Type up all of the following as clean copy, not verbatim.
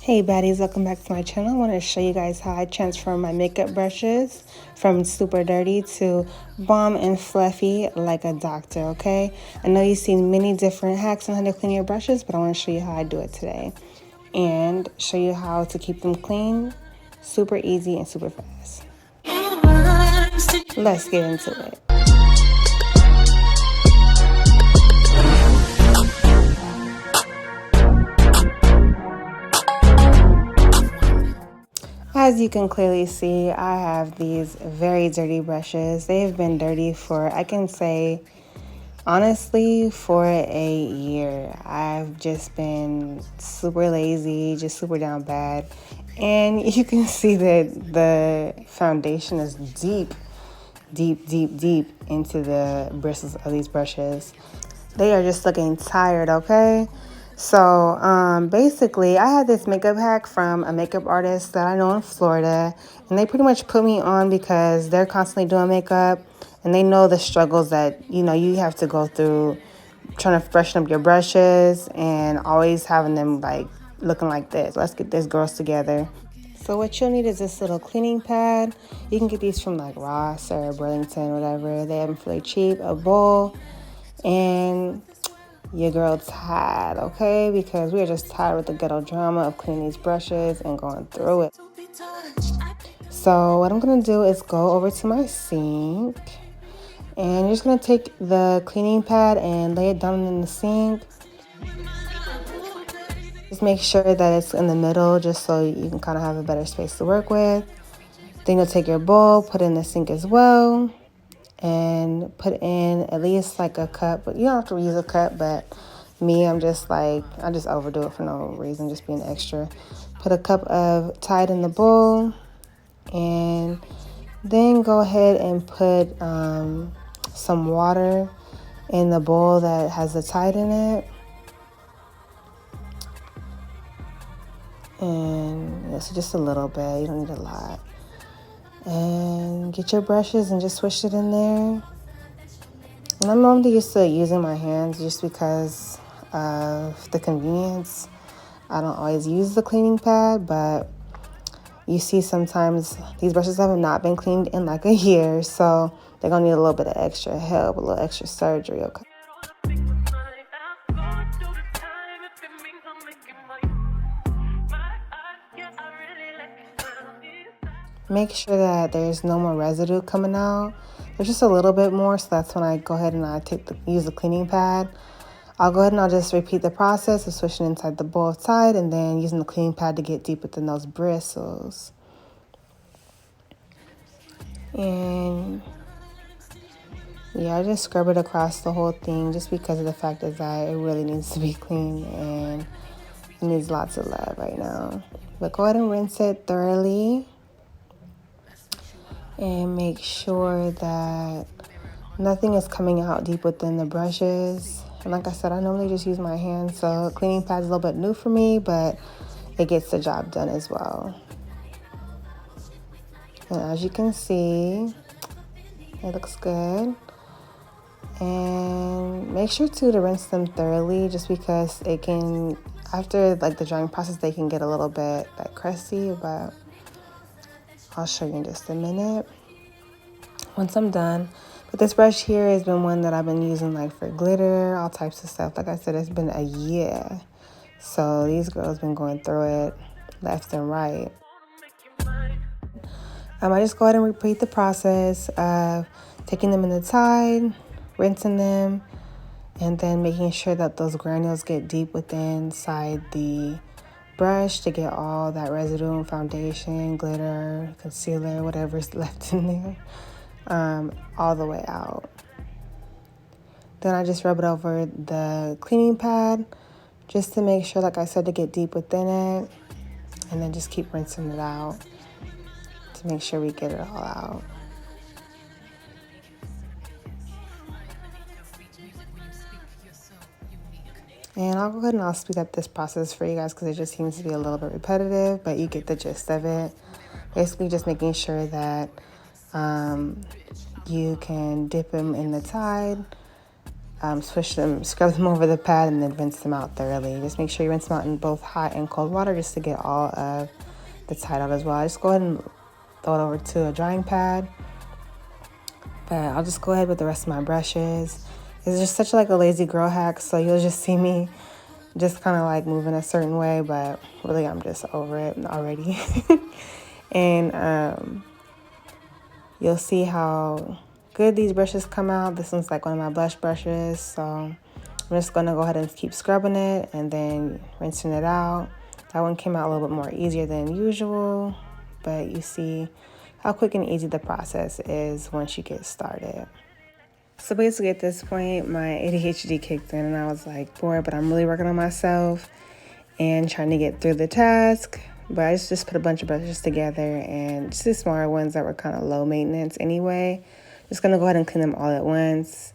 Hey baddies, welcome back to my channel. I want to show you guys how I transform my makeup brushes from super dirty to bomb and fluffy like a doctor, okay? I know you've seen many different hacks on how to clean your brushes, but I want to show you how I do it today and show you how to keep them clean, super easy and super fast. Let's get into it. As you can clearly see, I have these very dirty brushes. They have been dirty for, I can say, honestly, for a year. I've just been super lazy, just super down bad. And you can see that the foundation is deep into the bristles of these brushes. They are just looking tired, okay? So basically, I had this makeup hack from a makeup artist that I know in Florida, and they pretty much put me on because they're constantly doing makeup, and they know the struggles that, you have to go through trying to freshen up your brushes and always having them like looking like this. Let's get this girls together. So what you'll need is this little cleaning pad. You can get these from like Ross or Burlington, whatever. They have them really cheap. A bowl, and your girl tired, okay? Because we are just tired with the ghetto drama of cleaning these brushes and going through it. So what I'm gonna do is go over to my sink, and you're just gonna take the cleaning pad and lay it down in the sink. Just make sure that it's in the middle just so you can kind of have a better space to work with. Then you'll take your bowl, put it in the sink as well, and put in at least like a cup. But you don't have to use a cup, but me, I just overdo it for no reason, just being extra. Put a cup of Tide in the bowl, and then go ahead and put some water in the bowl that has the Tide in it. And so just a little bit, you don't need a lot. And get your brushes and just swish it in there. And I'm normally used to using my hands just because of the convenience. I don't always use the cleaning pad, but you see sometimes these brushes have not been cleaned in like a year, so they're gonna need a little bit of extra help, a little extra surgery, okay? Make sure that there's no more residue coming out. There's just a little bit more, so that's when I go ahead and I use the cleaning pad. I'll go ahead and I'll just repeat the process of swishing inside the bowl of Tide and then using the cleaning pad to get deep within those bristles. And yeah, I just scrub it across the whole thing just because of the fact that it really needs to be clean and it needs lots of love right now. But go ahead and rinse it thoroughly and make sure that nothing is coming out deep within the brushes. And like I said, I normally just use my hands, so cleaning pad's a little bit new for me, but it gets the job done as well. And as you can see, it looks good. And make sure to rinse them thoroughly, just because it can, after like the drying process, they can get a little bit like crusty, but I'll show you in just a minute once I'm done. But this brush here has been one that I've been using like for glitter, all types of stuff. Like I said, it's been a year, so these girls been going through it left and right. I just go ahead and repeat the process of taking them in the Tide, rinsing them, and then making sure that those granules get deep within inside the brush to get all that residue and foundation, glitter, concealer, whatever's left in there, all the way out. Then I just rub it over the cleaning pad just to make sure, like I said, to get deep within it, and then just keep rinsing it out to make sure we get it all out. And I'll go ahead and I'll speed up this process for you guys because it just seems to be a little bit repetitive, but you get the gist of it. Basically just making sure that you can dip them in the Tide swish them, scrub them over the pad, and then rinse them out thoroughly. Just make sure you rinse them out in both hot and cold water just to get all of the tide out as well. I just go ahead and throw it over to a drying pad. But I'll just go ahead with the rest of my brushes. It's just such like a lazy girl hack, so you'll just see me just kind of like moving a certain way, but really I'm just over it already. And you'll see how good these brushes come out. This one's like one of my blush brushes, so I'm just gonna go ahead and keep scrubbing it and then rinsing it out. That one came out a little bit more easier than usual, but you see how quick and easy the process is once you get started. So basically at this point, my ADHD kicked in and I was like bored, but I'm really working on myself and trying to get through the task. But I just put a bunch of brushes together, and just the smaller ones that were kind of low maintenance anyway. Just gonna go ahead and clean them all at once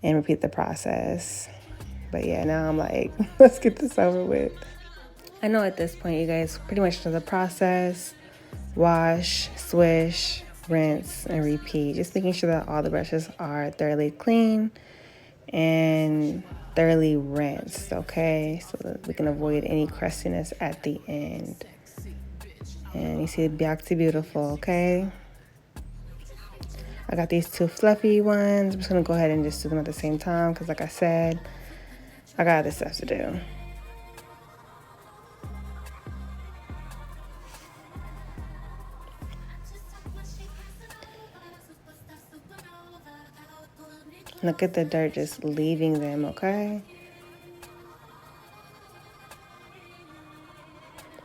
and repeat the process. But yeah, now I'm like, let's get this over with. I know at this point you guys pretty much know the process. Wash, swish, rinse, and repeat. Just making sure that all the brushes are thoroughly clean and thoroughly rinsed, okay? So that we can avoid any crustiness at the end. And you see back to beautiful, okay? I got these two fluffy ones. I'm just gonna go ahead and just do them at the same time because like I said, I got other stuff to do. Look at the dirt just leaving them, okay?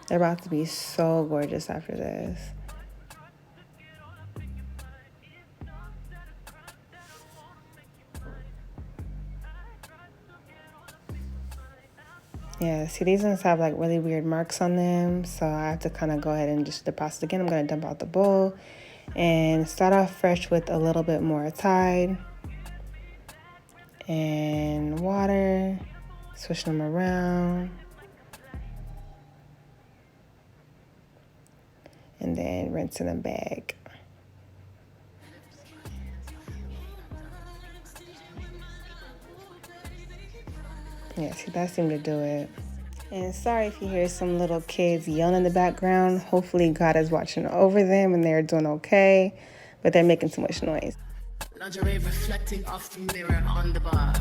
They're about to be so gorgeous after this. Yeah, see, these ones have like really weird marks on them, so I have to kind of go ahead and just do the process again. I'm going to dump out the bowl and start off fresh with a little bit more Tide and water, switch them around, and then rinse in a bag. Yeah, see, that seemed to do it. And sorry if you hear some little kids yelling in the background. Hopefully God is watching over them and they're doing okay, but they're making too much noise. Lingerie reflecting off the mirror on the bar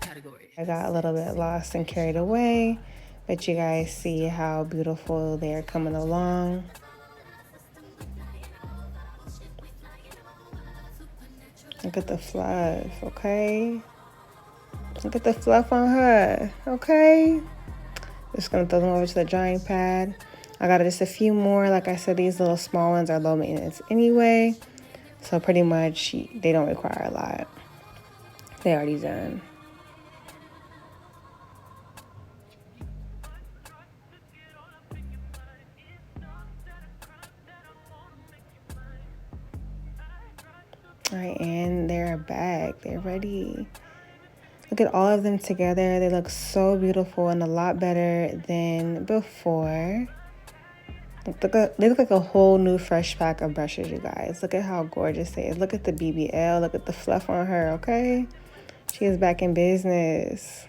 category. I got a little bit lost and carried away, but you guys see how beautiful they're coming along. Look at the fluff, okay? Look at the fluff on her, okay? Just gonna throw them over to the drying pad. I got just a few more. Like I said, these little small ones are low maintenance anyway. So pretty much they don't require a lot. They already done. All right, and they're back. They're ready. Look at all of them together. They look so beautiful and a lot better than before. They look like a whole new fresh pack of brushes, you guys. Look at how gorgeous they is. Look at the BBL. Look at the fluff on her, okay? She is back in business.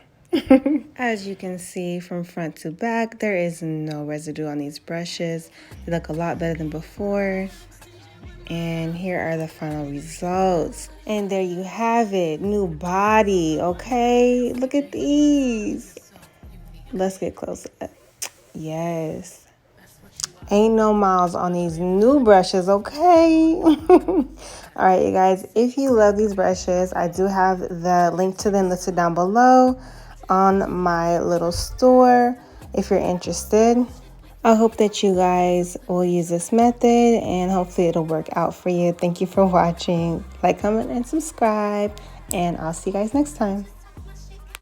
As you can see from front to back, there is no residue on these brushes. They look a lot better than before. And here are the final results. And there you have it. New body, okay? Look at these. Let's get closer. Yes. Ain't no miles on these new brushes, okay? All right, you guys, if you love these brushes, I do have the link to them listed down below on my little store if you're interested. I hope that you guys will use this method and hopefully it'll work out for you. Thank you for watching. Like, comment, and subscribe, and I'll see you guys next time.